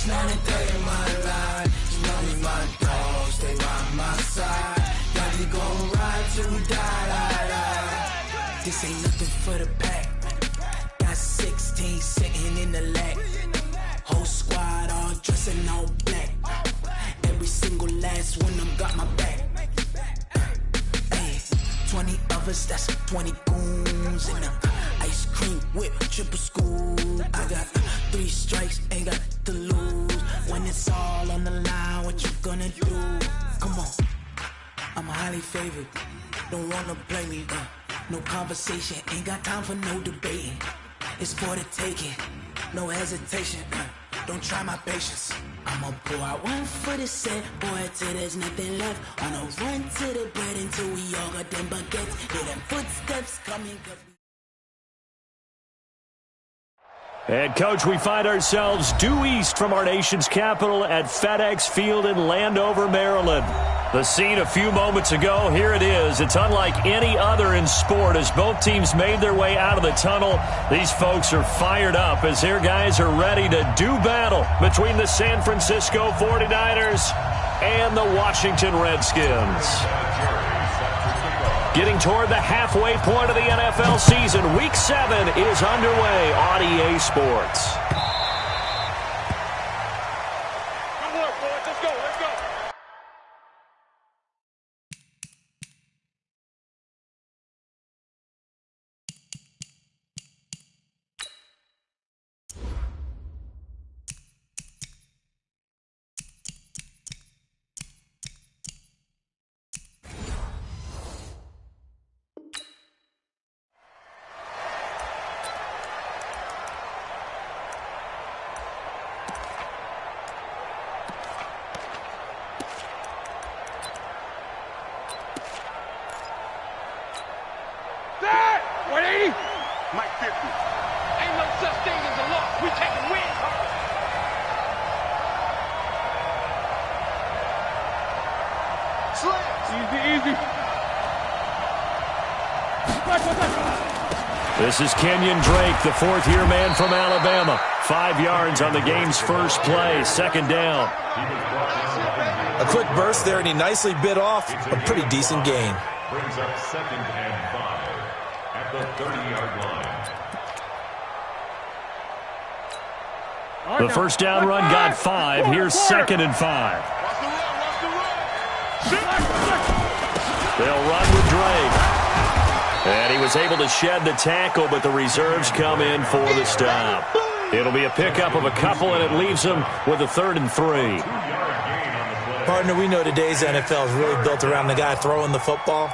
It's 93 in my life. You know me, my dogs, they by my side. Yeah, we gon' ride till we die. This ain't nothing for the pack. Got 16 sitting in the lag. Whole squad all dressing all black. Every single last one of them got my back. 20 of us, that's 20 goons in the ice cream whip, triple scoop. I got 3 strikes, ain't got to lose. When it's all on the line, what you gonna do? Come on, I'm highly favored. Don't wanna play me, no conversation, ain't got time for no debating. It's for the taking, no hesitation. Don't try my patience. I'ma pour out one for the set, boy, till there's nothing left. On a run to the bread until we all got them baguettes. Hear them footsteps coming. And, Coach, we find ourselves due east from our nation's capital at FedEx Field in Landover, Maryland. The scene a few moments ago, here it is. It's unlike any other in sport as both teams made their way out of the tunnel. These folks are fired up as their guys are ready to do battle between the San Francisco 49ers and the Washington Redskins. Getting toward the halfway point of the NFL season, Week 7 is underway on EA Sports. Good work, boys. Let's go. Let's go. Mike 50. Ain't no such thing as a loss. We taking wins. Easy. This is Kenyon Drake, the fourth-year man from Alabama. 5 yards on the game's first play, second down. A quick burst there, and he nicely bit off a pretty decent gain. Brings up 2nd and 5 at the 30-yard line. The first down run got 5. Here's 2nd and 5. They'll run with Drake. And he was able to shed the tackle, but the reserves come in for the stop. It'll be a pickup of a couple, and it leaves them with a 3rd and 3. Partner, we know today's NFL is really built around the guy throwing the football.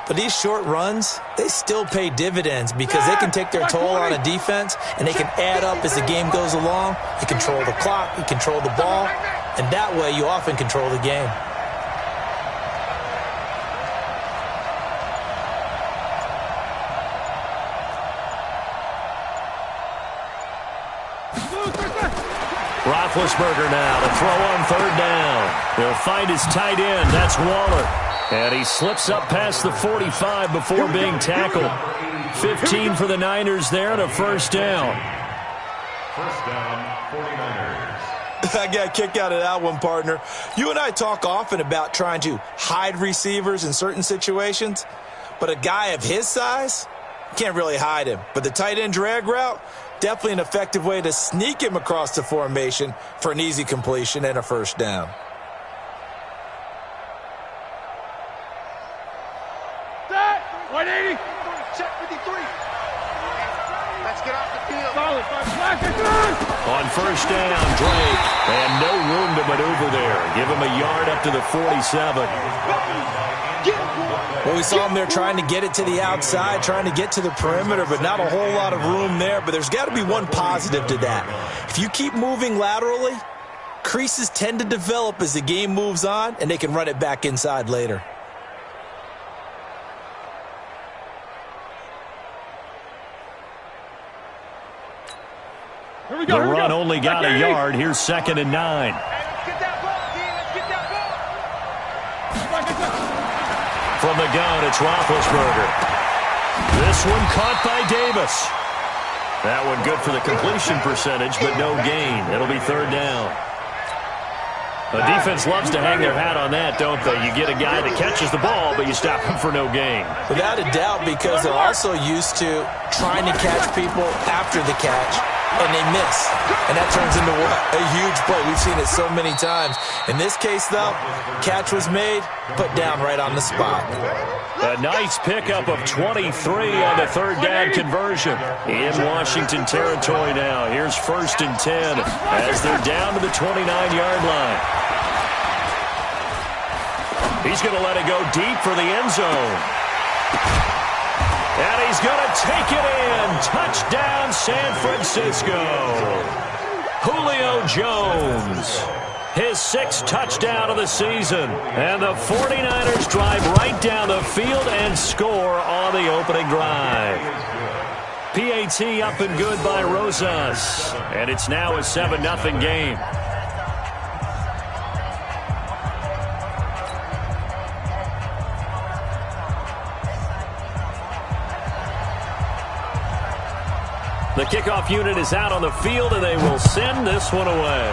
But these short runs, they still pay dividends because they can take their toll on a defense, and they can add up as the game goes along. You control the clock, you control the ball, and that way you often control the game. Roethlisberger now to throw on 3rd down. They'll find his tight end. That's Waller. And he slips up past the 45 before being tackled. 15 for the Niners there and a first down. First down, 49ers. I got a kick out of that one, partner. You and I talk often about trying to hide receivers in certain situations, but a guy of his size can't really hide him. But the tight end drag route, definitely an effective way to sneak him across the formation for an easy completion and a first down. Set! 180! Check 53. Let's get off the field. Solid. On first down, Drake. And no room to maneuver there. Give him a yard up to the 47. Well, we saw him there trying to get it to the outside, trying to get to the perimeter, but not a whole lot of room there. But there's got to be one positive to that. If you keep moving laterally, creases tend to develop as the game moves on, and they can run it back inside later. The run only got a yard. Here's 2nd and 9. Hey, let's get that ball, D. Let's get that ball. From the gun, it's Roethlisberger. This one caught by Davis. That one good for the completion percentage, but no gain. It'll be 3rd down. The defense loves to hang their hat on that, don't they? You get a guy that catches the ball, but you stop him for no gain. Without a doubt, because they're also used to trying to catch people after the catch, and they miss. And that turns into what? A huge play. We've seen it so many times. In this case, though, catch was made, put down right on the spot. A nice pickup of 23 on the third down conversion. In Washington territory now. Here's 1st and 10 as they're down to the 29-yard line. He's going to let it go deep for the end zone. And he's going to take it in. Touchdown, San Francisco. Julio Jones. His 6th touchdown of the season. And the 49ers drive right down the field and score on the opening drive. PAT up and good by Rosas. And it's now a 7-0 game. The kickoff unit is out on the field, and they will send this one away.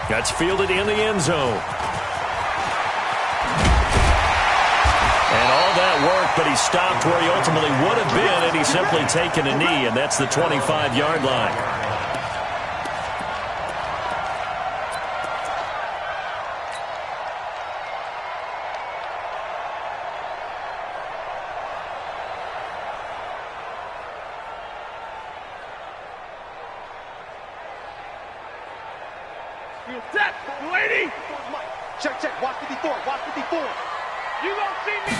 That's fielded in the end zone. And all that work, but he stopped where he ultimately would have been, and he's simply taken a knee, and that's the 25-yard line. Check. Watch 54. You don't see me.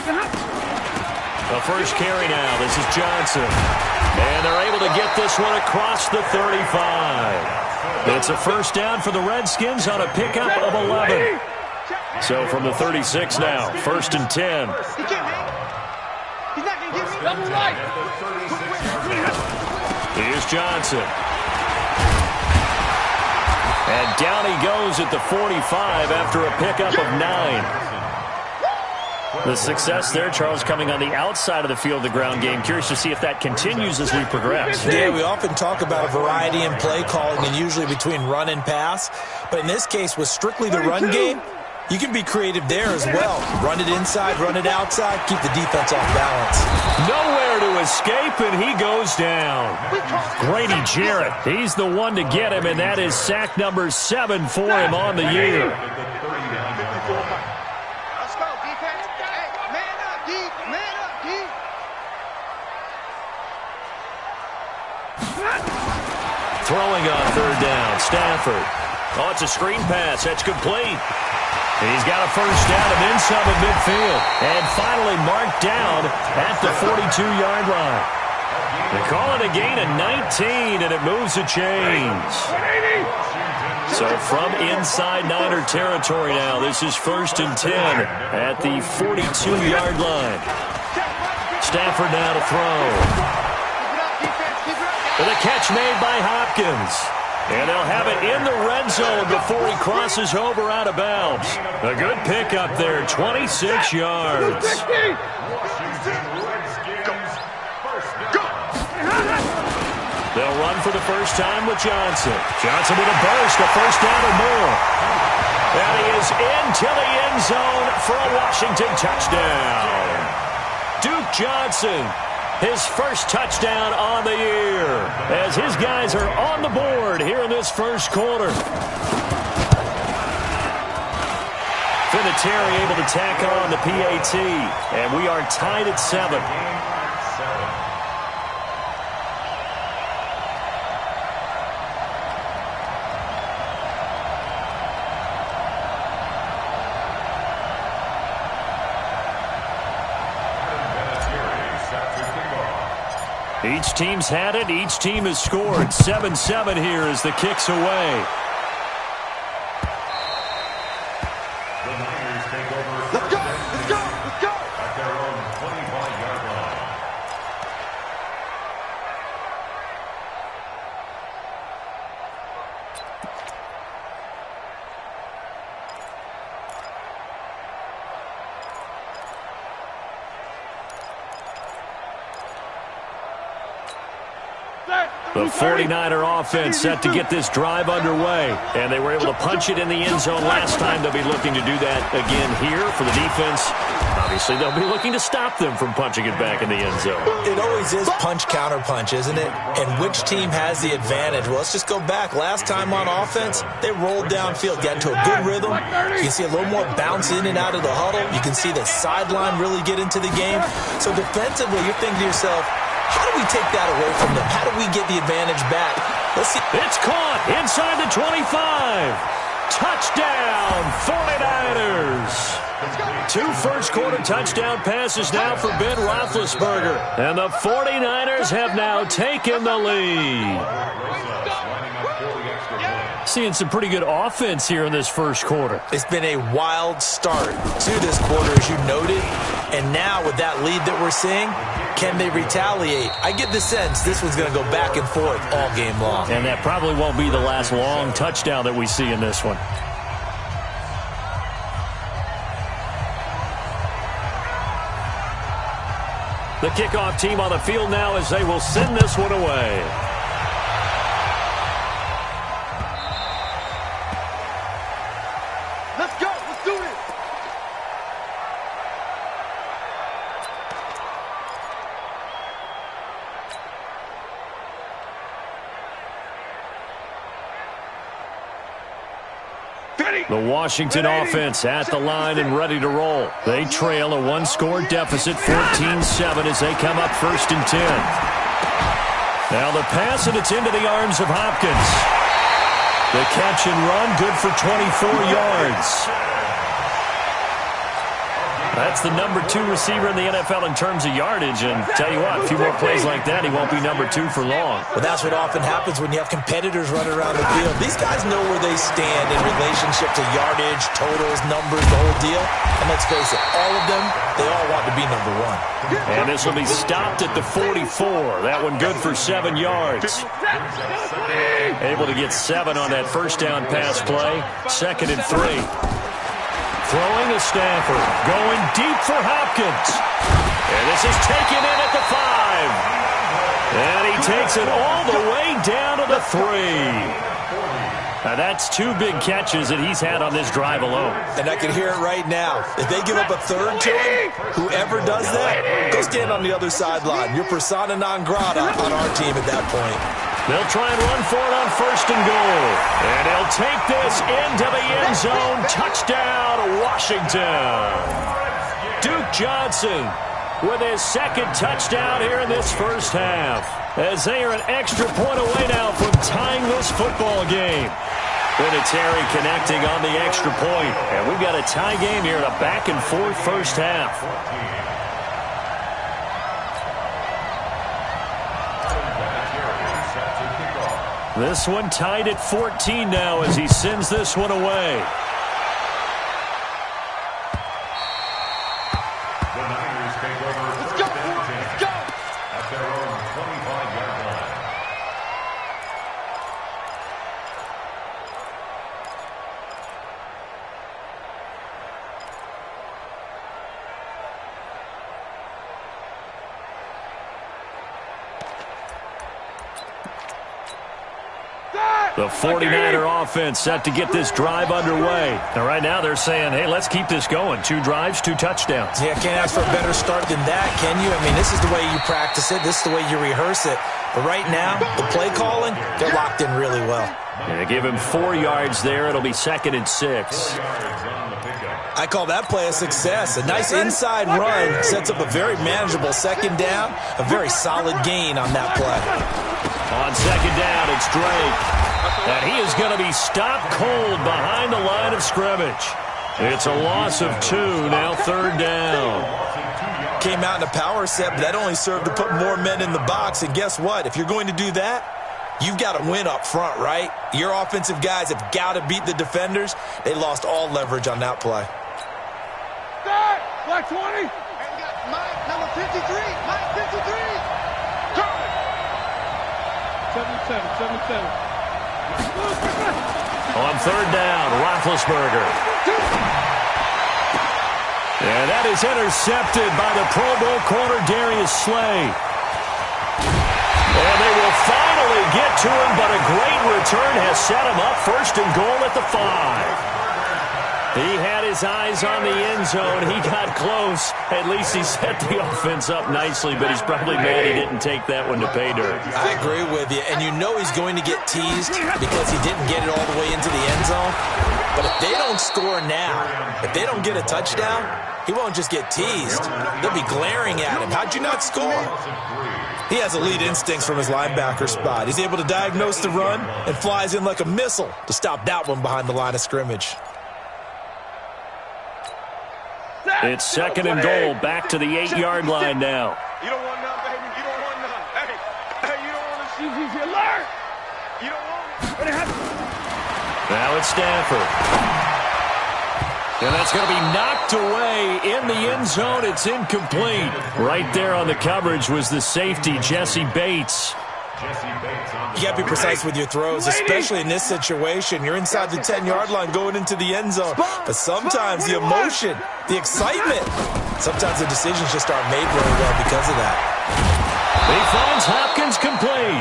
The first carry now. This is Johnson. And they're able to get this one across the 35. It's a first down for the Redskins on a pickup of 11. So from the 36 now, 1st and 10. He's not going to give me double right. Here's Johnson. And down he goes at the 45 after a pickup of 9. The success there, Charles, coming on the outside of the field, the ground game. Curious to see if that continues as we progress. Yeah, we often talk about a variety in play calling and usually between run and pass. But in this case, with strictly the run game, you can be creative there as well. Run it inside, run it outside, keep the defense off balance. Nowhere to escape, and he goes down. Grady Jarrett, he's the one to get him, and that is sack number 7 for him on the year. Let's go, defense. Hey, man up, D. Man up, D. Throwing on 3rd down, Stafford. Oh, it's a screen pass. That's complete. He's got a first down and then some at midfield. And finally marked down at the 42-yard line. They call it a gain of 19, and it moves the chains. So from inside Niner territory now, this is 1st and 10 at the 42-yard line. Stafford now to throw. With a catch made by Hopkins. And they'll have it in the red zone before he crosses over out of bounds. A good pickup there, 26 yards. They'll run for the first time with Johnson. Johnson with a burst, a first down or more. And he is into the end zone for a Washington touchdown. Duke Johnson, his first touchdown on the year, as his guys are on the board here in this first quarter. Vinatieri able to tack on the PAT, and we are tied at 7. Each team's had it. Each team has scored. 7-7 here as the kick's away. The Niners take over. Let's go. Let's go. Let's go. At their own 25-yard line. Set. The 49er offense set to get this drive underway. And they were able to punch it in the end zone last time. They'll be looking to do that again here for the defense. Obviously, they'll be looking to stop them from punching it back in the end zone. It always is punch-counter-punch, isn't it? And which team has the advantage? Well, let's just go back. Last time on offense, they rolled downfield, got into a good rhythm. You can see a little more bounce in and out of the huddle. You can see the sideline really get into the game. So defensively, you're thinking to yourself, how do we take that away from them? How do we get the advantage back? Let's see. It's caught inside the 25. Touchdown, 49ers. 2 first-quarter touchdown passes now for Ben Roethlisberger. And the 49ers have now taken the lead. Seeing some pretty good offense here in this first quarter. It's been a wild start to this quarter, as you noted. And now with that lead that we're seeing, can they retaliate? I get the sense this one's going to go back and forth all game long. And that probably won't be the last long touchdown that we see in this one. The kickoff team on the field now as they will send this one away. Let's go. Let's do this. The Washington offense at the line and ready to roll. They trail a 1-score deficit, 14-7, as they come up 1st and 10. Now the pass, and it's into the arms of Hopkins. The catch and run, good for 24 yards. That's the number 2 receiver in the NFL in terms of yardage. And tell you what, a few more plays like that, he won't be number 2 for long. Well, that's what often happens when you have competitors running around the field. These guys know where they stand in relationship to yardage, totals, numbers, the whole deal. And let's face it, all of them, they all want to be number 1. And this will be stopped at the 44. That one good for 7 yards. Able to get 7 on that first down pass play. 2nd and 3. Throwing to Stafford. Going deep for Hopkins. And this is taken in at the 5. And he takes it all the way down to the 3. Now that's 2 big catches that he's had on this drive alone. And I can hear it right now. If they give up a 3rd to him, whoever does that, go stand on the other sideline. You're persona non grata on our team at that point. They'll try and run for it on 1st and goal. And he'll take this into the end zone. Touchdown, Washington. Duke Johnson with his 2nd touchdown here in this first half. As they are an extra point away now from tying this football game. Vinatieri connecting on the extra point. And we've got a tie game here in a back-and-forth first half. This one tied at 14 now as he sends this one away. The Niners take over. Let's go. Let's go. At their own 25-yard line. The 49er offense set to get this drive underway. And right now they're saying, hey, let's keep this going. 2 drives, 2 touchdowns. Yeah, can't ask for a better start than that, can you? I mean, this is the way you practice it. This is the way you rehearse it. But right now, the play calling, they're locked in really well. And they give him 4 yards there. It'll be 2nd and 6. I call that play a success. A nice inside run sets up a very manageable 2nd down. A very solid gain on that play. On 2nd down, it's Drake. And he is going to be stopped cold behind the line of scrimmage. It's a loss of 2, now 3rd down. Came out in a power set, but that only served to put more men in the box. And guess what? If you're going to do that, you've got to win up front, right? Your offensive guys have got to beat the defenders. They lost all leverage on that play. Black 20. And you got Mike, number 53. Mike 53. 77. On 3rd down, Roethlisberger. And that is intercepted by the Pro Bowl corner Darius Slay. And they will find a barely get to him, but a great return has set him up first and goal at the 5. He had his eyes on the end zone. He got close. At least he set the offense up nicely, but he's probably mad he didn't take that one to pay dirt. I agree with you, and you know he's going to get teased because he didn't get it all the way into the end zone. But if they don't score now, if they don't get a touchdown, he won't just get teased. They'll be glaring at him. How'd you not score? He has elite instincts from his linebacker spot. He's able to diagnose the run and flies in like a missile to stop that one behind the line of scrimmage. It's second and goal, back to the 8-yard line now. You don't want none, baby. You don't want none. Hey, you don't want to see these alert. You don't want it. Now it's Stafford. And that's going to be knocked away in the end zone. It's incomplete. Right there on the coverage was the safety, Jesse Bates. You got to be precise with your throws, especially in this situation. You're inside the 10-yard line going into the end zone. But sometimes the emotion, the excitement, sometimes the decisions just aren't made very well because of that. He finds Hopkins complete.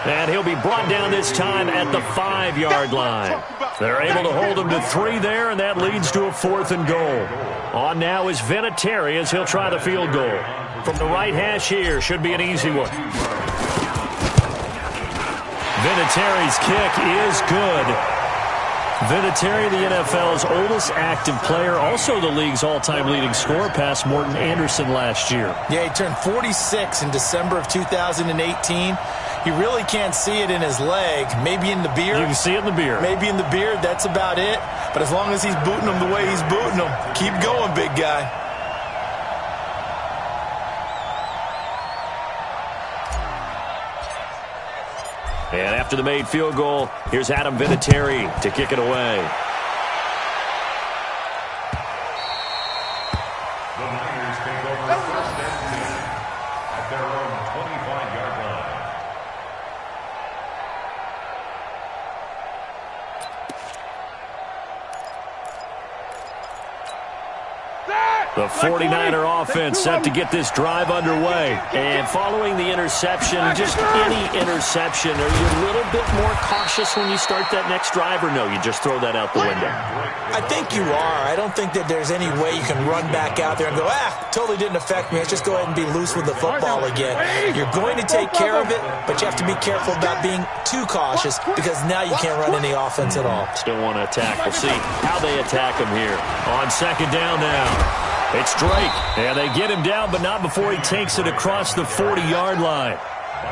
And he'll be brought down this time at the 5-yard line. They're able to hold him to 3 there, and that leads to a 4th and goal. On now is Vinatieri as he'll try the field goal. From the right hash here, should be an easy one. Vinatieri's kick is good. Vinatieri, the NFL's oldest active player, also the league's all-time leading scorer, past Morton Anderson last year. Yeah, he turned 46 in December of 2018. He really can't see it in his leg. Maybe in the beard. You can see it in the beard. Maybe in the beard. That's about it. But as long as he's booting him the way he's booting him, keep going, big guy. And after the made field goal, here's Adam Vinatieri to kick it away. The Niners take over first and 10 at their own 25-yard line. The 49er offense set to get this drive underway. And following the interception, just any interception, are you a little bit more cautious when you start that next drive, or no, you just throw that out the window? I think you are. I don't think that there's any way you can run back out there and go, totally didn't affect me. Let's just go ahead and be loose with the football again. You're going to take care of it, but you have to be careful about being too cautious because now you can't run any offense at all. Still want to attack. We'll see how they attack him here. On second down now. It's Drake. Yeah, they get him down, but not before he takes it across the 40-yard line.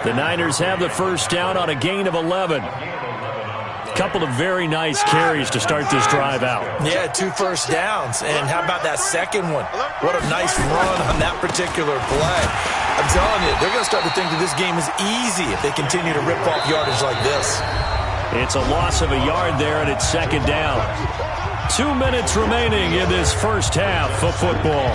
The Niners have the first down on a gain of 11. Couple of very nice carries to start this drive out. Yeah, 2 first downs. And how about that second one? What a nice run on that particular play. I'm telling you, they're going to start to think that this game is easy if they continue to rip off yardage like this. It's a loss of a yard there, and it's second down. 2 minutes remaining in this first half of football.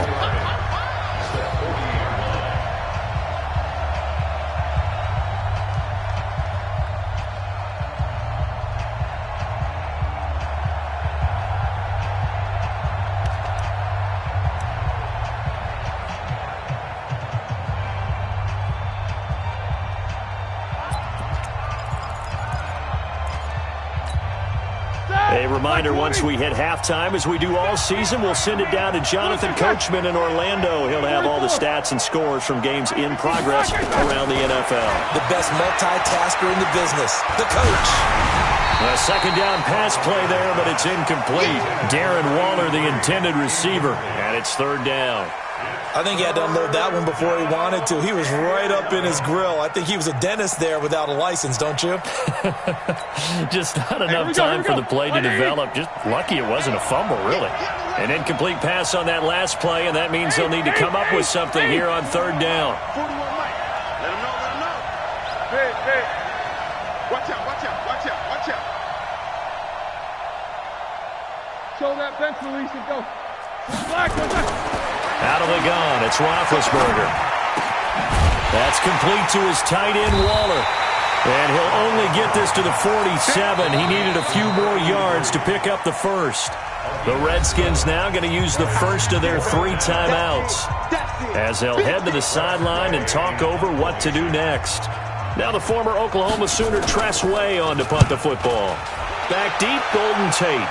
A reminder, once we hit halftime, as we do all season, we'll send it down to Jonathan Coachman in Orlando. He'll have all the stats and scores from games in progress around the NFL. The best multitasker in the business, the coach. A second down pass play there, but it's incomplete. Darren Waller, the intended receiver, and it's third down. I think he had to unload that one before he wanted to. He was right up in his grill. I think he was a dentist there without a license, don't you? Just not enough time for the play to develop. Just lucky it wasn't a fumble, really. An incomplete pass on that last play, and that means they'll need to come up with something here on third down. Let him know. Hey. Watch out. Show that bench release and go. Out of the gun, it's Roethlisberger. That's complete to his tight end, Waller. And he'll only get this to the 47. He needed a few more yards to pick up the first. The Redskins now going to use the first of their 3 timeouts as they'll head to the sideline and talk over what to do next. Now the former Oklahoma Sooner Tress Way on to punt the football. Back deep, Golden Tate.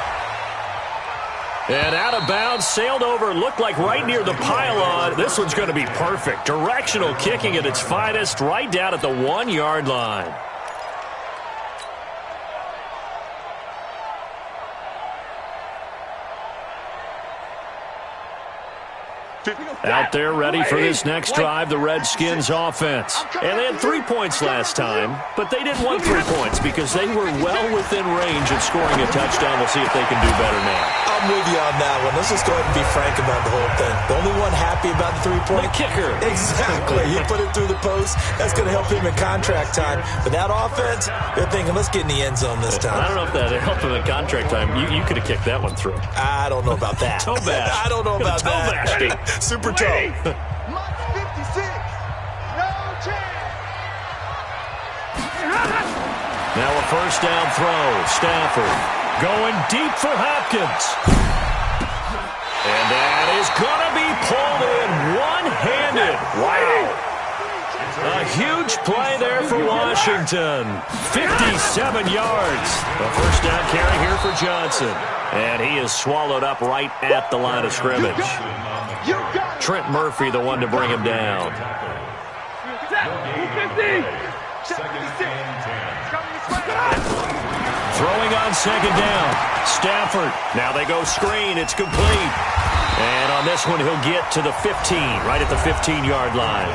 And out of bounds, sailed over, looked like right near the pylon. This one's going to be perfect. Directional kicking at its finest, right down at the 1-yard line. Out there ready for this next drive, the Redskins offense. And they had 3 points last time, but they didn't want 3 points because they were well within range of scoring a touchdown. We'll see if they can do better now. I'm with you on that one. Let's just go ahead and be frank about the whole thing. The only one happy about the 3-point? The kicker. Exactly. He put it through the post. That's going to help him in contract time. But that offense, they're thinking, let's get in the end zone this time. I don't know if that helped him in contract time. You could have kicked that one through. I don't know about that. Toe bash. I don't know about toe that. Bash. Super toe. Mike 56. No chance. Now a first down throw. Stafford going deep for Hopkins. And that is going to be pulled in one-handed. Wow. A huge play there for Washington. 57 yards. A first down carry here for Johnson. And he is swallowed up right at the line of scrimmage. Trent Murphy, the one to bring him down. Throwing on second down. Stafford. Now they go screen. It's complete. And on this one, he'll get to the 15, right at the 15-yard line.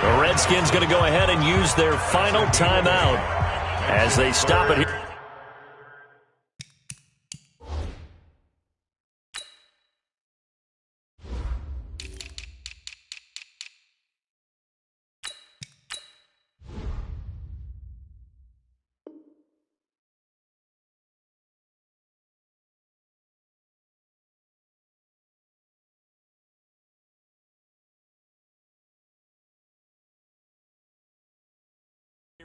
The Redskins going to go ahead and use their final timeout as they stop it here.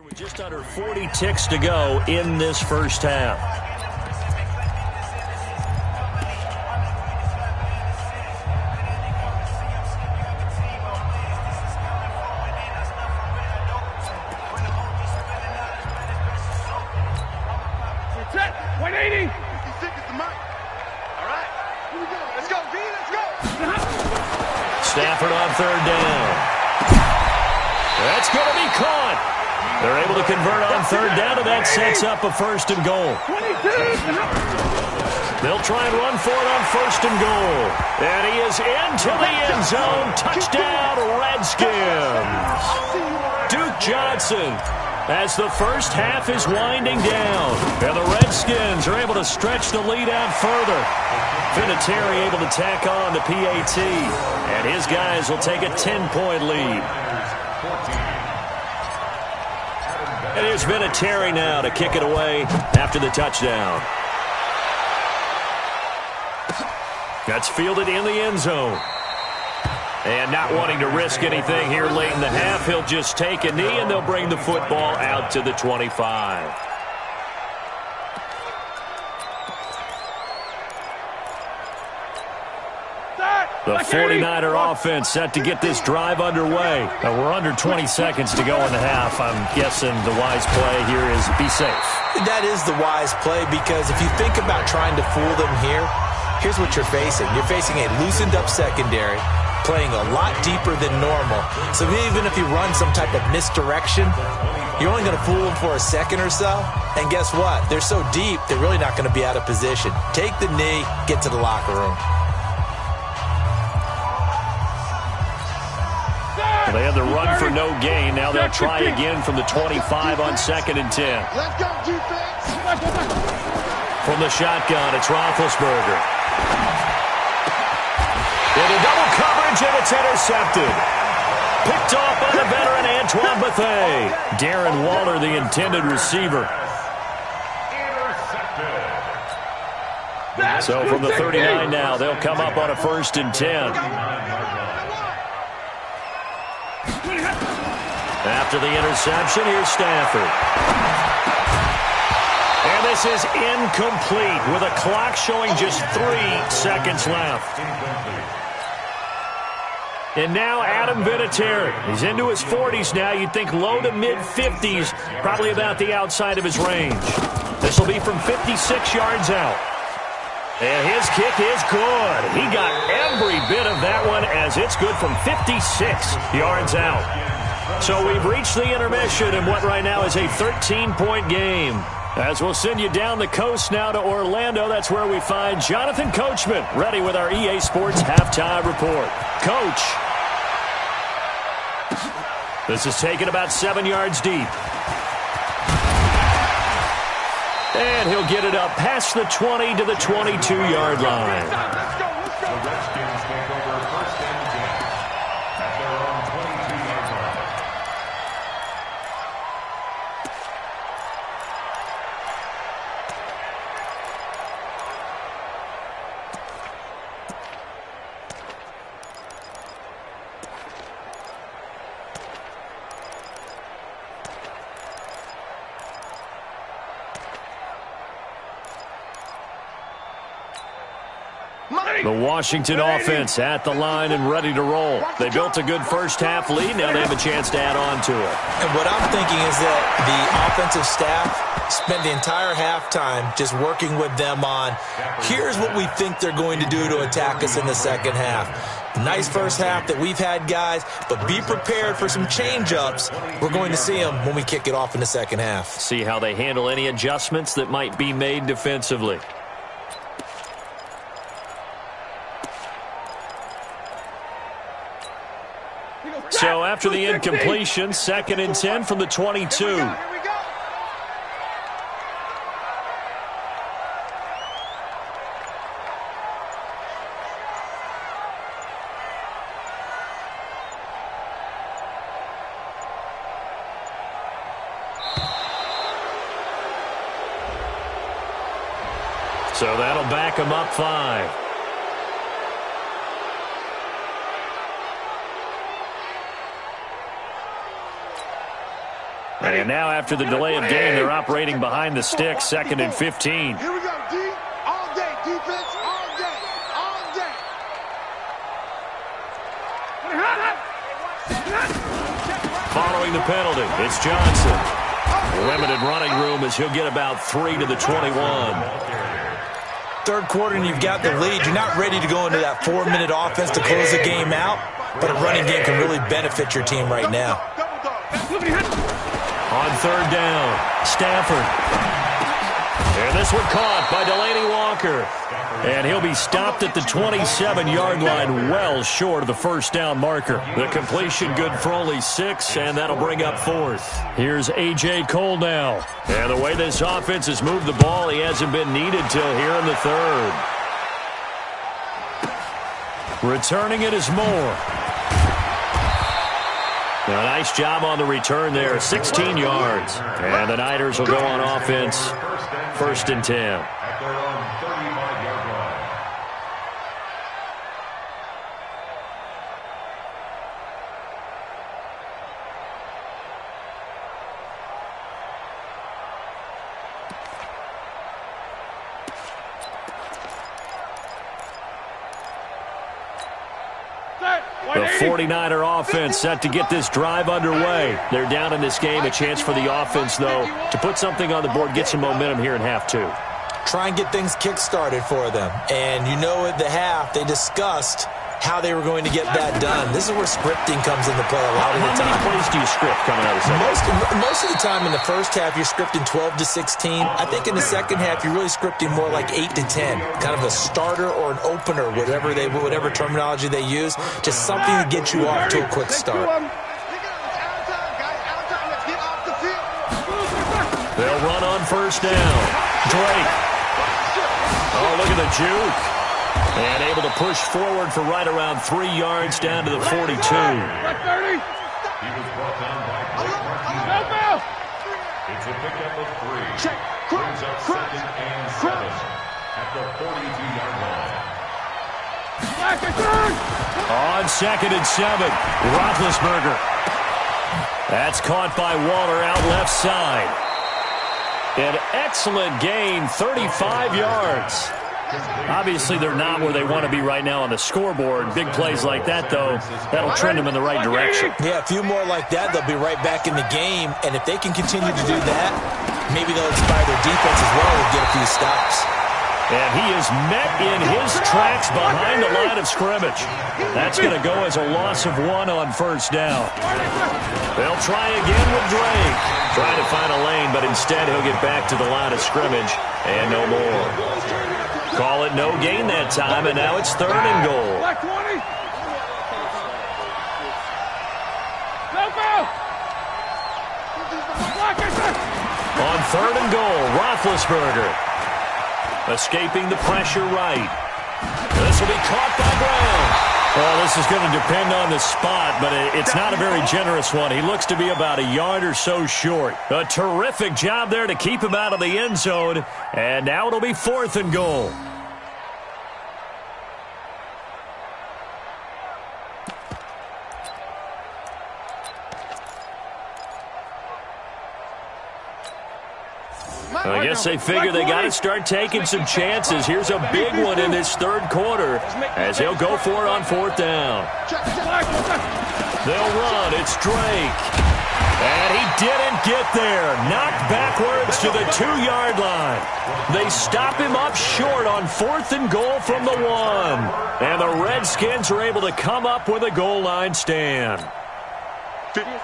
With just under 40 ticks to go in this first half. Set. 180. 56 is the mark. All right. Here we go. Let's go, V. Let's go. Stafford on third down. That's going to be caught. They're able to convert on third down, and that sets up a first and goal. They'll try and run for it on first and goal. And he is into the end zone. Touchdown, Redskins. Duke Johnson, as the first half is winding down. And the Redskins are able to stretch the lead out further. Vinatieri able to tack on the PAT. And his guys will take a 10-point lead. It is Vinatieri now to kick it away after the touchdown. That's fielded in the end zone. And not wanting to risk anything here late in the half, he'll just take a knee and they'll bring the football out to the 25. The 49er offense set to get this drive underway. We're under 20 seconds to go in the half. I'm guessing the wise play here is be safe. That is the wise play because if you think about trying to fool them here, here's what you're facing. You're facing a loosened up secondary, playing a lot deeper than normal. So even if you run some type of misdirection, you're only going to fool them for a second or so. And guess what? They're so deep, they're really not going to be out of position. Take the knee, get to the locker room. They had the run for no gain. Now they'll try again from the 25 on 2nd and 10. Let's go, defense. From the shotgun, it's Roethlisberger. Into double coverage, and it's intercepted. Picked off by the veteran Antoine Bethea. Darren Waller, the intended receiver. So from the 39 now, they'll come up on a 1st and 10. After the interception, here's Stafford. And this is incomplete with a clock showing just 3 seconds left. And now Adam Vinatieri. He's into his 40s now. You'd think low to mid-50s, probably about the outside of his range. This will be from 56 yards out. And his kick is good. He got every bit of that one as it's good from 56 yards out. So we've reached the intermission in what right now is a 13-point game. As we'll send you down the coast now to Orlando, that's where we find Jonathan Coachman, ready with our EA Sports Halftime Report. Coach. This is taken about 7 yards deep. And he'll get it up past the 20 to the 22-yard line. The Redskins take over first and 10 at their own 22-yard line. The Washington offense at the line and ready to roll. They built a good first-half lead. Now they have a chance to add on to it. And what I'm thinking is that the offensive staff spent the entire halftime just working with them on, here's what we think they're going to do to attack us in the second half. Nice first half that we've had, guys, but be prepared for some change-ups. We're going to see them when we kick it off in the second half. See how they handle any adjustments that might be made defensively. So after the incompletion, 2nd and 10 from the 22. So that'll back them up 5. And now after the delay of game, they're operating behind the stick, 2nd and 15. Here we go, D. All day, defense, all day, all day. Following the penalty, it's Johnson. Limited running room as he'll get about 3 to the 21. Third quarter and you've got the lead. You're not ready to go into that 4-minute offense to close the game out, but a running game can really benefit your team right now. On 3rd down, Stafford. And this one caught by Delaney Walker. And he'll be stopped at the 27-yard line, well short of the first down marker. The completion good for only 6, and that'll bring up 4th. Here's A.J. Cole now. And the way this offense has moved the ball, he hasn't been needed till here in the 3rd. Returning it is Moore. A nice job on the return there, 16 yards. And the Niners will go on offense, 1st and 10. At their own 35-yard line. The 49er offense set to get this drive underway. They're down in this game. A chance for the offense, though, to put something on the board, get some momentum here in half 2. Try and get things kick-started for them. And you know at the half, they discussed how they were going to get that done. This is where scripting comes into play a lot of the time. How many plays do you script coming out of the second? Most of the time in the first half, you're scripting 12 to 16. I think in the second half, you're really scripting more like 8 to 10. Kind of a starter or an opener, whatever terminology they use. Just something to get you off to a quick start. They'll run on 1st down. Drake. Oh, look at the juke. And able to push forward for right around 3 yards down to the 42. He was brought down by Blake Martinez. It's a pickup of 3. Brings up 2nd and 7 at the 42-yard line. On 2nd and 7, Roethlisberger. That's caught by Waller out left side. An excellent gain, 35 yards. Obviously, they're not where they want to be right now on the scoreboard. Big plays like that, though, that'll trend them in the right direction. Yeah, a few more like that, they'll be right back in the game. And if they can continue to do that, maybe they'll inspire their defense as well and get a few stops. And he is met in his tracks behind the line of scrimmage. That's going to go as a loss of 1 on first down. They'll try again with Drake. Trying to find a lane, but instead he'll get back to the line of scrimmage and no more. Call it no gain that time, and now it's 3rd and goal. On 3rd and goal, Roethlisberger. Escaping the pressure right. This will be caught by Brown. Well, this is going to depend on the spot, but it's not a very generous one. He looks to be about a yard or so short. A terrific job there to keep him out of the end zone. And now it'll be 4th and goal. I guess they figure they got to start taking some chances. Here's a big one in this 3rd quarter as he'll go for it on 4th down. They'll run. It's Drake. And he didn't get there. Knocked backwards to the 2-yard line. They stop him up short on 4th and goal from the 1. And the Redskins are able to come up with a goal line stand.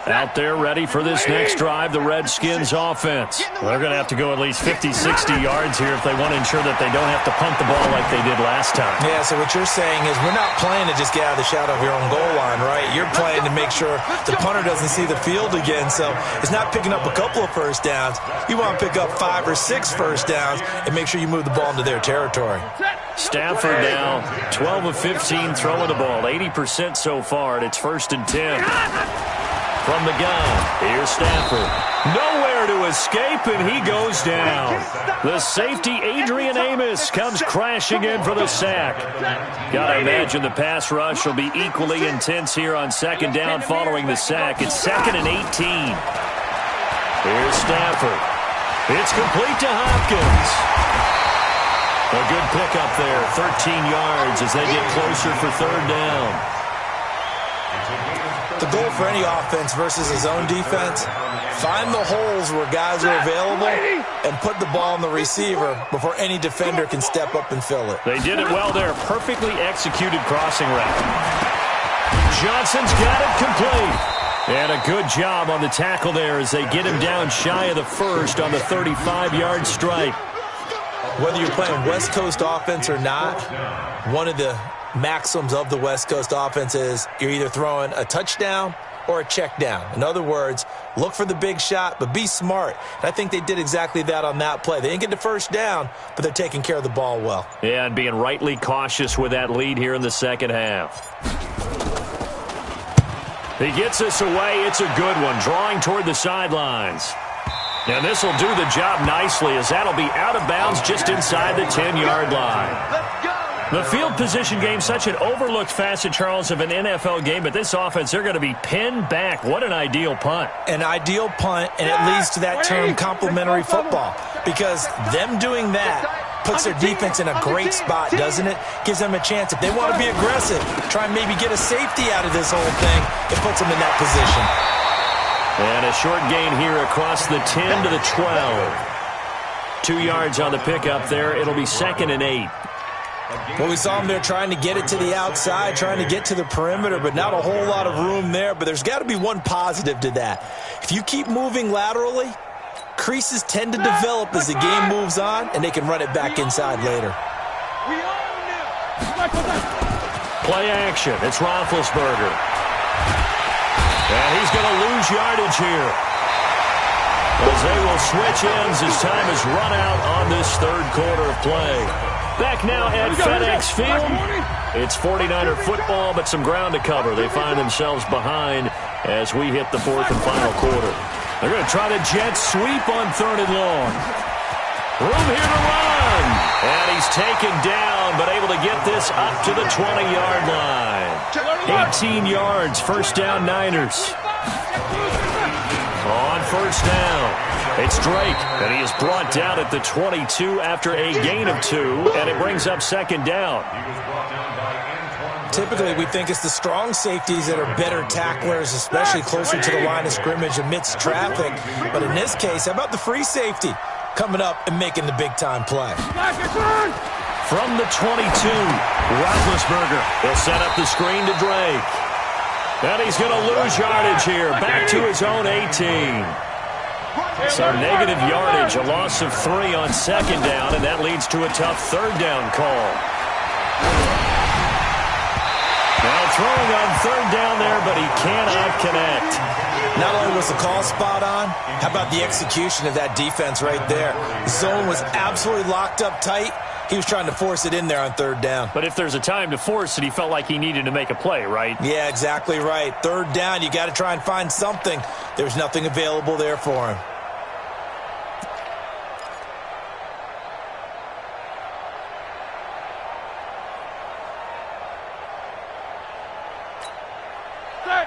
Out there ready for this next drive, the Redskins offense. They're going to have to go at least 50, 60 yards here if they want to ensure that they don't have to punt the ball like they did last time. Yeah, so what you're saying is we're not playing to just get out of the shadow of your own goal line, right? You're playing to make sure the punter doesn't see the field again. So it's not picking up a couple of first downs. You want to pick up 5 or 6 first downs and make sure you move the ball into their territory. Stafford now 12 of 15 throwing the ball, 80% so far, and it's 1st and 10. From the gun, here's Stafford. Nowhere to escape, and he goes down. The safety, Adrian Amos, comes crashing in for the sack. Gotta imagine the pass rush will be equally intense here on 2nd down following the sack. It's 2nd and 18. Here's Stafford. It's complete to Hopkins. A good pickup there, 13 yards as they get closer for 3rd down. The goal for any offense versus his own defense, find the holes where guys are available and put the ball on the receiver before any defender can step up and fill it. They did it well there. Perfectly executed crossing route. Johnson's got it complete. And a good job on the tackle there as they get him down shy of the 1st on the 35-yard strike. Whether you're playing West Coast offense or not, one of the maxims of the West Coast offense is you're either throwing a touchdown or a check down. In other words, look for the big shot, but be smart. And I think they did exactly that on that play. They didn't get the first down, but they're taking care of the ball well. Yeah, and being rightly cautious with that lead here in the 2nd half. He gets us away. It's a good one, drawing toward the sidelines. And this will do the job nicely as that'll be out of bounds just inside the 10-yard line. The field position game, such an overlooked facet, Charles, of an NFL game, but this offense, they're going to be pinned back. What an ideal punt. An ideal punt, and it leads to that term complementary football, because them doing that puts their defense in a great spot, doesn't it? Gives them a chance. If they want to be aggressive, try and maybe get a safety out of this whole thing, it puts them in that position. And a short gain here across the 10 to the 12. 2 yards on the pickup there. It'll be 2nd and 8. Well, we saw them there trying to get it to the outside, trying to get to the perimeter, but not a whole lot of room there. But there's got to be one positive to that. If you keep moving laterally, creases tend to develop as the game moves on, and they can run it back inside later. Play action. It's Roethlisberger. And he's going to lose yardage here, as they will switch ends as time is run out on this 3rd quarter of play. Back now at FedEx Field. It's 49er football, but some ground to cover. They find themselves behind as we hit the 4th and final quarter. They're going to try the jet sweep on 3rd and long. Room here to run. And he's taken down, but able to get this up to the 20-yard line. 18 yards, 1st down Niners. On first down, it's Drake, and he is brought down at the 22 after a gain of 2, and it brings up second down. Typically, we think it's the strong safeties that are better tacklers, especially closer to the line of scrimmage amidst traffic. But in this case, how about the free safety coming up and making the big-time play? From the 22, Roethlisberger. He'll set up the screen to Drake. And he's going to lose yardage here, back to his own 18. So negative yardage, a loss of 3 on second down, and that leads to a tough third down call. Now throwing on third down there, but he cannot connect. Not only was the call spot on, how about the execution of that defense right there? The zone was absolutely locked up tight. He was trying to force it in there on third down. But if there's a time to force it, he felt like he needed to make a play, right? Yeah, exactly right. Third down, you got to try and find something. There's nothing available there for him.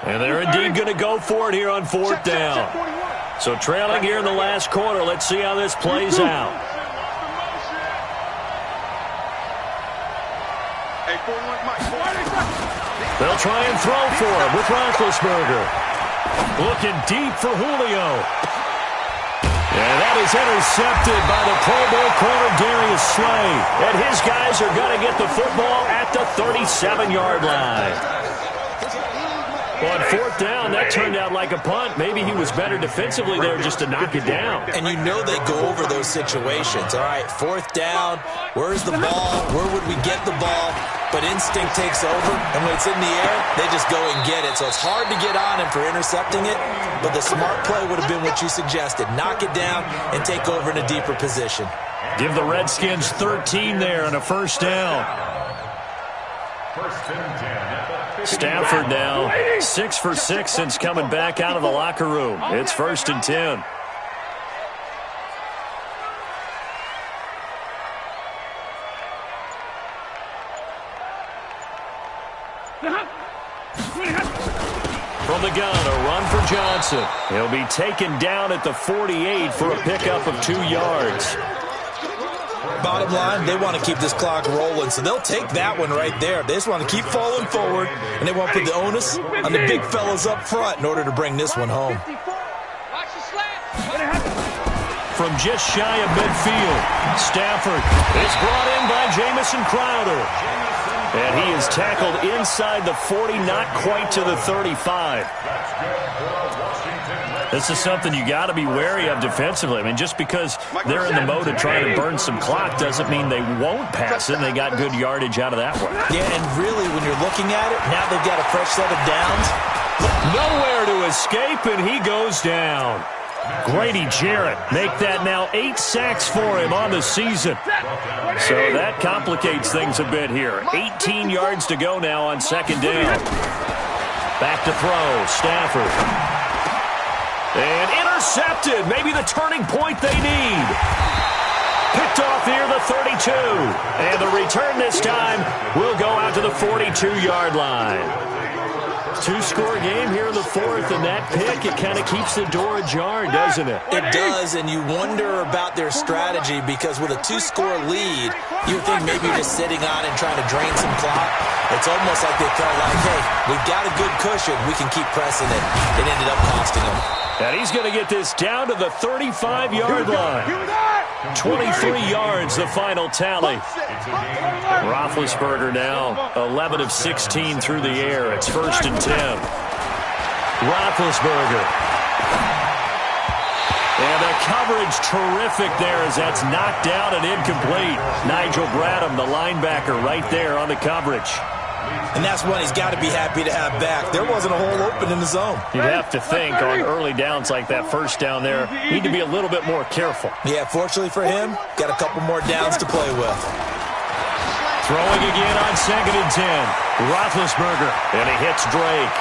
And they're indeed going to go for it here on fourth down. So trailing here in the last quarter. Let's see how this plays out. They'll try and throw for him with Roethlisberger. Looking deep for Julio. And that is intercepted by the Pro Bowl corner Darius Slay. And his guys are going to get the football at the 37-yard line. On fourth down, that turned out like a punt. Maybe he was better defensively there just to knock it down. And you know they go over those situations. All right, fourth down, where's the ball? Where would we get the ball? But instinct takes over, and when it's in the air, they just go and get it. So it's hard to get on him for intercepting it, but the smart play would have been what you suggested. Knock it down and take over in a deeper position. Give the Redskins 13 there on a first down. Stafford now 6 for 6 since coming back out of the locker room. It's 1st and 10. From the gun, a run for Johnson. He'll be taken down at the 48 for a pickup of 2 yards. Bottom line, they want to keep this clock rolling, so they'll take that one right there. They just want to keep falling forward, and they want to put the onus on the big fellas up front in order to bring this one home. From just shy of midfield, Stafford is brought in by Jamison Crowder. And he is tackled inside the 40, not quite to the 35. This is something you got to be wary of defensively. I mean, just because they're in the mode of trying to burn some clock doesn't mean they won't pass it. They got good yardage out of that one. Yeah, and really, when you're looking at it, now they've got a fresh set of downs. Nowhere to escape, and he goes down. Grady Jarrett make that now 8 sacks for him on the season. So that complicates things a bit here. 18 yards to go now on second down. Back to throw, Stafford. And intercepted. Maybe the turning point they need. Picked off near the 32. And the return this time will go out to the 42-yard line. 2-score game here in the fourth, and that pick, it kind of keeps the door ajar, doesn't it? It does, and you wonder about their strategy because with a 2-score lead, you would think maybe you're just sitting on and trying to drain some clock. It's almost like they felt like, hey, we've got a good cushion. We can keep pressing it. It ended up costing them. And he's going to get this down to the 35-yard line. 23 yards, the final tally. Roethlisberger now 11 of 16 through the air. It's 1st and 10. Roethlisberger. And the coverage terrific there as that's knocked down and incomplete. Nigel Bradham, the linebacker, right there on the coverage. And that's one he's got to be happy to have back. There wasn't a hole open in the zone. You'd have to think on early downs like that first down there, need to be a little bit more careful. Yeah, fortunately for him, got a couple more downs to play with. Throwing again on 2nd and 10. Roethlisberger, and he hits Drake.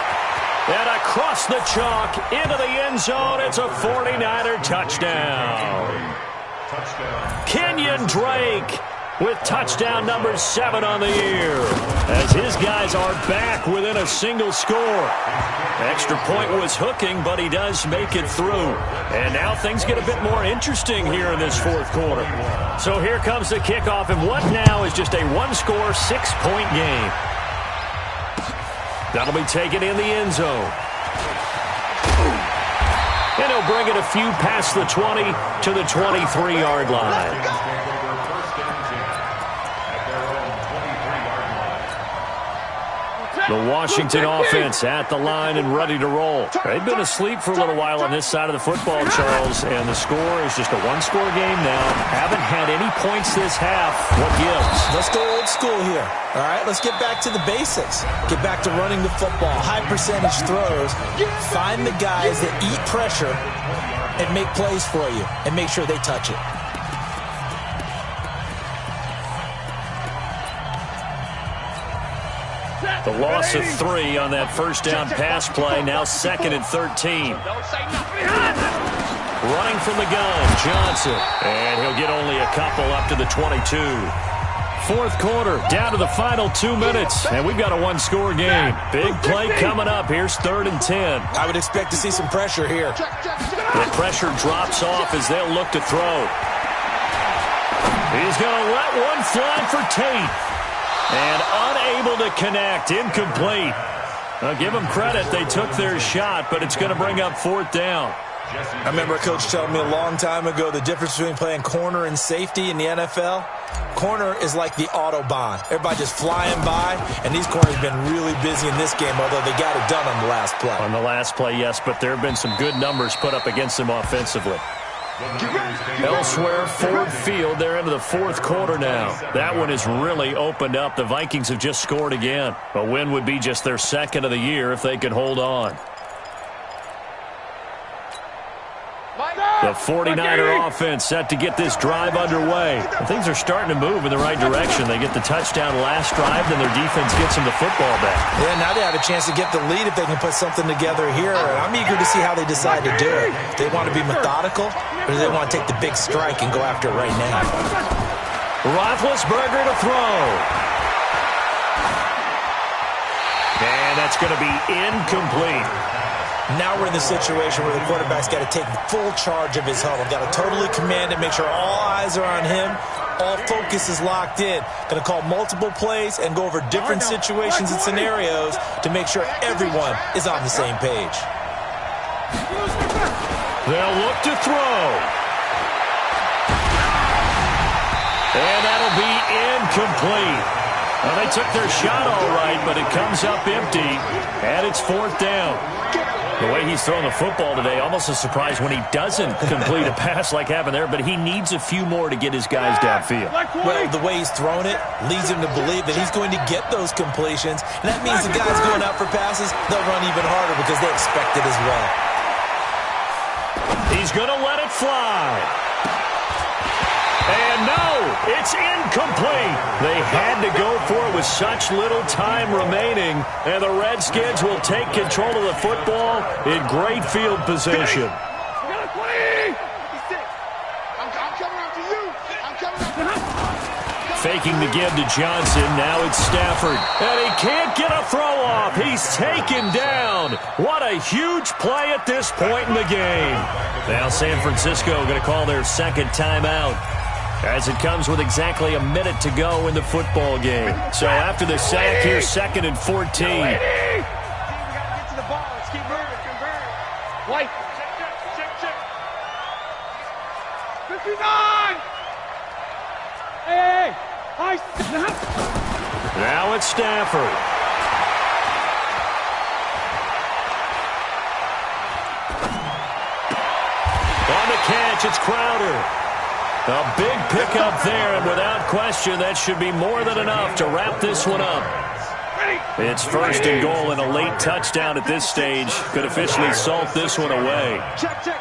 And across the chalk into the end zone, it's a 49er touchdown. Kenyon Drake with touchdown number 7 on the year, as his guys are back within a single score. Extra point was hooking, but he does make it through. And now things get a bit more interesting here in this fourth quarter. So here comes the kickoff, and what now is just a one-score, 6-point game. That'll be taken in the end zone. And he'll bring it a few past the 20 to the 23-yard line. The Washington offense at the line and ready to roll. They've been asleep for a little while on this side of the football, Charles, and the score is just a one-score game now. Haven't had any points this half. What gives? Let's go old school here. All right, let's get back to the basics. Get back to running the football, high percentage throws. Find the guys that eat pressure and make plays for you and make sure they touch it. The loss of 3 on that first down pass play, now 2nd and 13. Running from the gun, Johnson. And he'll get only a couple up to the 22. Fourth quarter, down to the final 2 minutes, and we've got a one-score game. Big play coming up. Here's 3rd and 10. I would expect to see some pressure here. The pressure drops off as they'll look to throw. He's going to let one fly for Tate. And unable to connect, incomplete. I'll give them credit, they took their shot, but it's going to bring up 4th down. I remember a coach telling me a long time ago the difference between playing corner and safety in the NFL. Corner is like the Autobahn. Everybody just flying by, and these corners have been really busy in this game, although they got it done on the last play. On the last play, yes, but there have been some good numbers put up against them offensively. Elsewhere, Ford Field, they're into the fourth quarter now. That one is really opened up. The Vikings have just scored again. A win would be just their 2nd of the year if they could hold on. The 49er offense set to get this drive underway. Things are starting to move in the right direction. They get the touchdown last drive, then their defense gets them the football back. Yeah, now they have a chance to get the lead if they can put something together here. I'm eager to see how they decide to do it. Do they want to be methodical, or do they want to take the big strike and go after it right now? Roethlisberger to throw. And that's going to be incomplete. Now we're in the situation where the quarterback's got to take full charge of his huddle. Got to totally command it, make sure all eyes are on him. All focus is locked in. Going to call multiple plays and go over different situations and scenarios to make sure everyone is on the same page. They'll look to throw. And that'll be incomplete. Well, they took their shot all right, but it comes up empty, and it's 4th down. The way he's throwing the football today, almost a surprise when he doesn't complete a pass like happened there, but he needs a few more to get his guys downfield. Well, the way he's thrown it leads him to believe that he's going to get those completions, and that means the guys going out for passes, they'll run even harder because they expect it as well. He's going to let it fly. And no, it's incomplete. They had to go for it with such little time remaining, and the Redskins will take control of the football in great field position. Faking the give to Johnson. Now it's Stafford. And he can't get a throw off. He's taken down. What a huge play at this point in the game. Now San Francisco going to call their 2nd timeout, as it comes with exactly a minute to go in the football game. So after the sack, here's 2nd and 14. White. Check. 59. Hey. Now it's Stafford. On the catch, it's Crowder. A big pickup there, and without question, that should be more than enough to wrap this one up. It's 1st and goal and a late touchdown at this stage. Could officially salt this one away. Check. 11.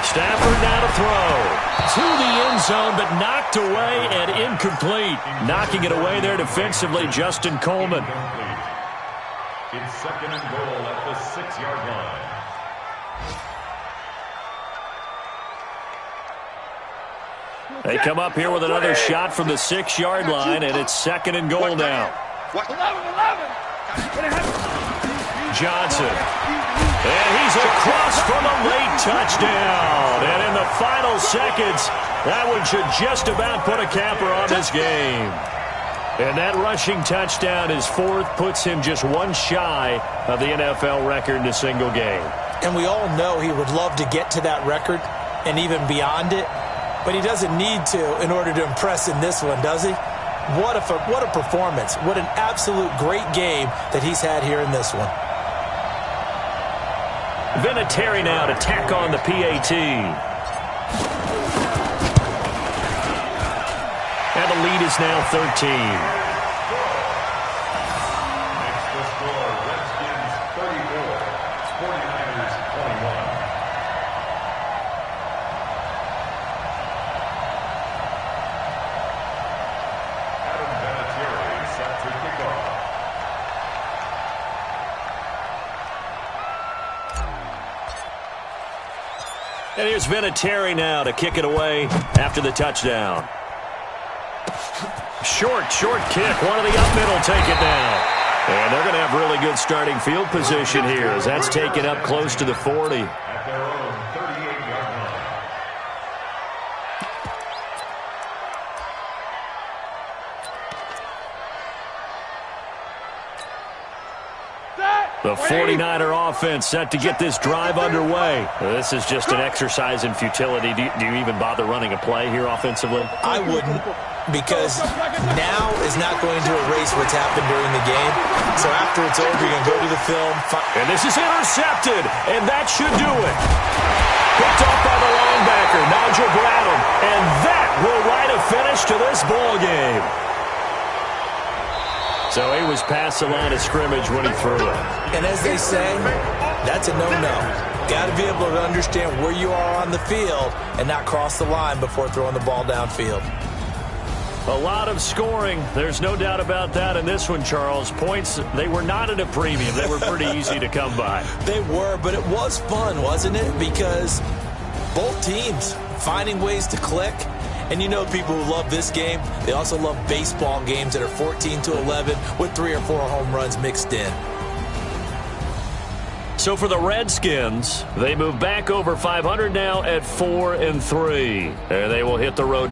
Stafford now to throw. To the end zone, but knocked away and incomplete. Knocking it away there defensively, Justin Coleman. It's 2nd and goal at the 6-yard line. They come up here with another shot from the 6-yard line, and it's 2nd and goal now. 11. Johnson. And he's across for the late touchdown. And in the final seconds, that one should just about put a capper on this game. And that rushing touchdown, his 4th, puts him just one shy of the NFL record in a single game. And we all know he would love to get to that record and even beyond it, but he doesn't need to in order to impress in this one, does he? What a performance. What an absolute great game that he's had here in this one. Vinatieri now to tack on the PAT. And the lead is now 13. Makes the score Redskins 34, 49ers 21. Adam Vinatieri set to kick off. And here's Vinatieri now to kick it away after the touchdown. Short kick. One of the up middle take it down. And they're going to have really good starting field position here as that's taken up close to the 40. At their own 38-yard line. The 49er offense set to get this drive underway. This is just an exercise in futility. Do you even bother running a play here offensively? I wouldn't, because now is not going to erase what's happened during the game. So after it's over, you're going to go to the film. And this is intercepted, and that should do it. Picked off by the linebacker, Nigel Bradham, and that will write a finish to this ball game. So he was past the line of scrimmage when he threw it. And as they say, that's a no-no. Got to be able to understand where you are on the field and not cross the line before throwing the ball downfield. A lot of scoring. There's no doubt about that in this one, Charles. Points, they were not at a premium. They were pretty easy to come by. They were, but it was fun, wasn't it? Because both teams finding ways to click. And you know people who love this game, they also love baseball games that are 14-11 with 3 or 4 home runs mixed in. So for the Redskins, they move back over 500 now at 4-3. And they will hit the road.